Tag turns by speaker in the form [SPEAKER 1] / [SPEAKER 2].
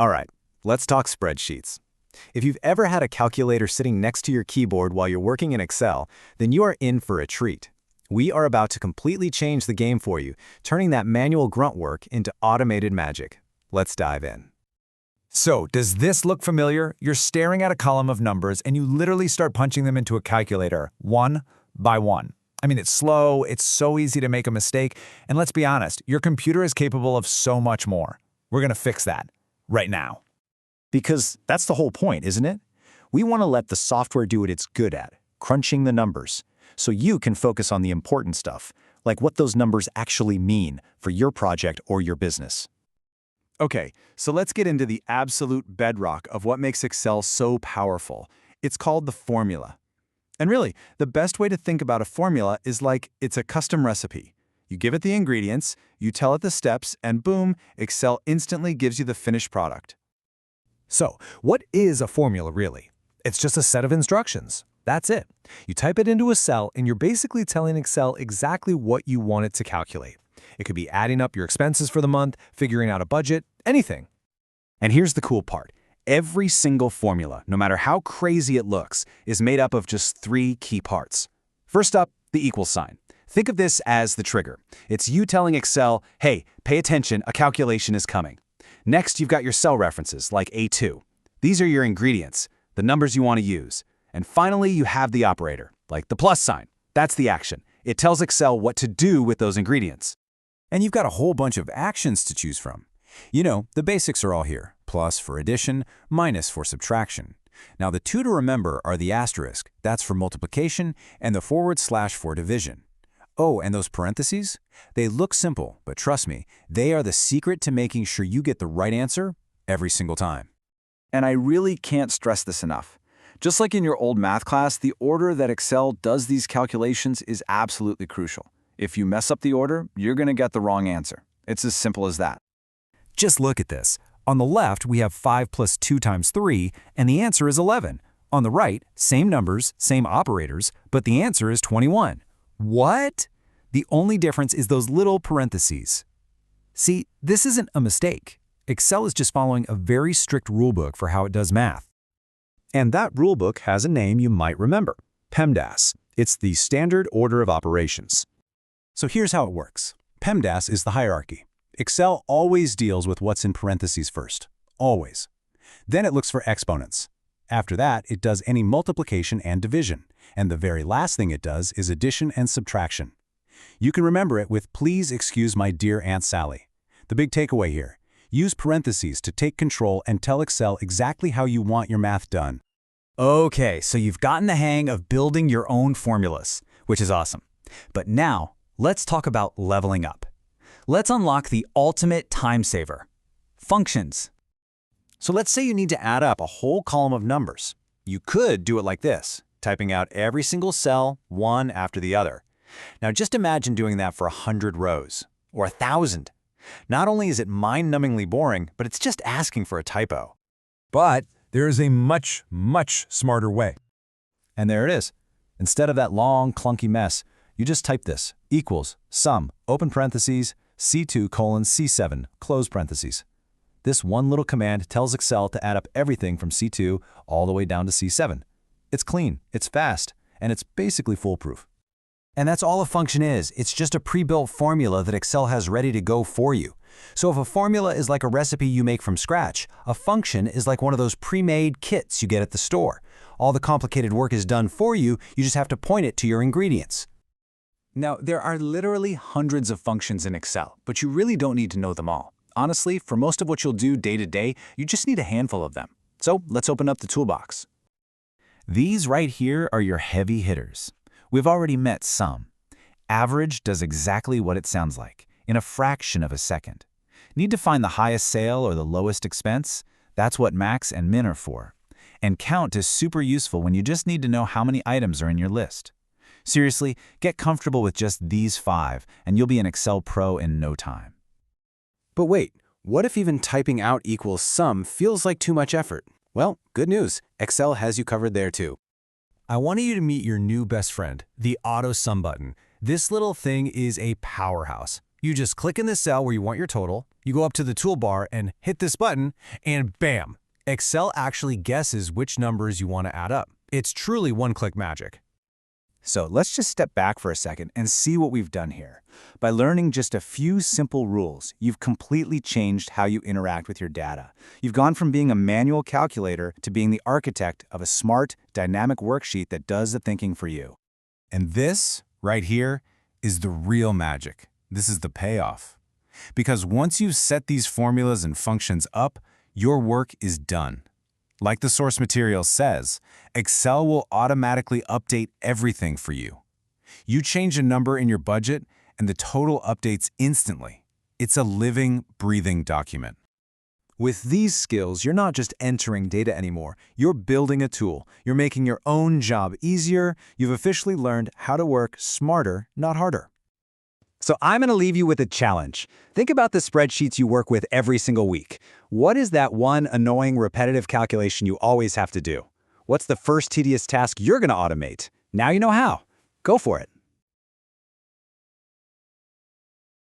[SPEAKER 1] All right, let's talk spreadsheets. If you've ever had a calculator sitting next to your keyboard while you're working in Excel, then you are in for a treat. We are about to completely change the game for you, turning that manual grunt work into automated magic. Let's dive in.
[SPEAKER 2] So, does this look familiar? You're staring at a column of numbers and you literally start punching them into a calculator, one by one. I mean, it's slow, it's so easy to make a mistake, and let's be honest, your computer is capable of so much more. We're gonna fix that right now.
[SPEAKER 3] Because that's the whole point, isn't it? We want to let the software do what it's good at, crunching the numbers, so you can focus on the important stuff, like what those numbers actually mean for your project or your business.
[SPEAKER 1] Okay, so let's get into the absolute bedrock of what makes Excel so powerful. It's called the formula. And really, the best way to think about a formula is like it's a custom recipe. You give it the ingredients, you tell it the steps, and boom, Excel instantly gives you the finished product.
[SPEAKER 2] So, what is a formula really? It's just a set of instructions. That's it. You type it into a cell and you're basically telling Excel exactly what you want it to calculate. It could be adding up your expenses for the month, figuring out a budget, anything.
[SPEAKER 1] And here's the cool part. Every single formula, no matter how crazy it looks, is made up of just three key parts. First up, the equal sign. Think of this as the trigger. It's you telling Excel, hey, pay attention, a calculation is coming. Next, you've got your cell references, like A2. These are your ingredients, the numbers you want to use. And finally, you have the operator, like the plus sign. That's the action. It tells Excel what to do with those ingredients.
[SPEAKER 4] And you've got a whole bunch of actions to choose from. You know, the basics are all here. Plus for addition, minus for subtraction. Now the two to remember are the asterisk, that's for multiplication, and the / for division. Oh, and those parentheses? They look simple, but trust me, they are the secret to making sure you get the right answer every single time.
[SPEAKER 5] And I really can't stress this enough. Just like in your old math class, the order that Excel does these calculations is absolutely crucial. If you mess up the order, you're going to get the wrong answer. It's as simple as that.
[SPEAKER 4] Just look at this. On the left, we have 5 plus 2 times 3, and the answer is 11. On the right, same numbers, same operators, but the answer is 21. What? The only difference is those little parentheses. See, this isn't a mistake. Excel is just following a very strict rulebook for how it does math.
[SPEAKER 3] And that rulebook has a name you might remember, PEMDAS. It's the Standard Order of Operations. So here's how it works. PEMDAS is the hierarchy. Excel always deals with what's in parentheses first, always. Then it looks for exponents. After that, it does any multiplication and division. And the very last thing it does is addition and subtraction. You can remember it with "Please excuse my dear Aunt Sally." The big takeaway here, use parentheses to take control and tell Excel exactly how you want your math done.
[SPEAKER 1] Okay, so you've gotten the hang of building your own formulas, which is awesome. But now, let's talk about leveling up. Let's unlock the ultimate time saver, functions.
[SPEAKER 3] So let's say you need to add up a whole column of numbers. You could do it like this, typing out every single cell, one after the other. Now just imagine doing that for 100 rows, or 1,000. Not only is it mind-numbingly boring, but it's just asking for a typo.
[SPEAKER 2] But there is a much, much smarter way.
[SPEAKER 3] And there it is. Instead of that long, clunky mess, you just type this, equals, sum, open parentheses, C2:C7, close parentheses. This one little command tells Excel to add up everything from C2 all the way down to C7. It's clean, it's fast, and it's basically foolproof.
[SPEAKER 4] And that's all a function is. It's just a pre-built formula that Excel has ready to go for you. So if a formula is like a recipe you make from scratch, a function is like one of those pre-made kits you get at the store. All the complicated work is done for you, you just have to point it to your ingredients.
[SPEAKER 1] Now, there are literally hundreds of functions in Excel, but you really don't need to know them all. Honestly, for most of what you'll do day to day, you just need a handful of them. So let's open up the toolbox.
[SPEAKER 4] These right here are your heavy hitters. We've already met some. Average does exactly what it sounds like, in a fraction of a second. Need to find the highest sale or the lowest expense? That's what max and min are for. And count is super useful when you just need to know how many items are in your list. Seriously, get comfortable with just these 5, and you'll be an Excel pro in no time.
[SPEAKER 1] But wait, what if even typing out equals sum feels like too much effort? Well, good news, Excel has you covered there too.
[SPEAKER 2] I want you to meet your new best friend, the Auto Sum button. This little thing is a powerhouse. You just click in the cell where you want your total,
[SPEAKER 3] You go up to the toolbar and hit this button, and bam! Excel actually guesses which numbers you want to add up. It's truly one-click magic.
[SPEAKER 4] So let's just step back for a second and see what we've done here. By learning just a few simple rules, you've completely changed how you interact with your data. You've gone from being a manual calculator to being the architect of a smart, dynamic worksheet that does the thinking for you.
[SPEAKER 1] And this, right here, is the real magic. This is the payoff. Because once you've set these formulas and functions up, your work is done. Like the source material says, Excel will automatically update everything for you. You change a number in your budget, and the total updates instantly. It's a living, breathing document.
[SPEAKER 3] With these skills, you're not just entering data anymore. You're building a tool. You're making your own job easier. You've officially learned how to work smarter, not harder.
[SPEAKER 1] So I'm going to leave you with a challenge. Think about the spreadsheets you work with every single week. What is that one annoying, repetitive calculation you always have to do? What's the first tedious task you're going to automate? Now you know how. Go for it.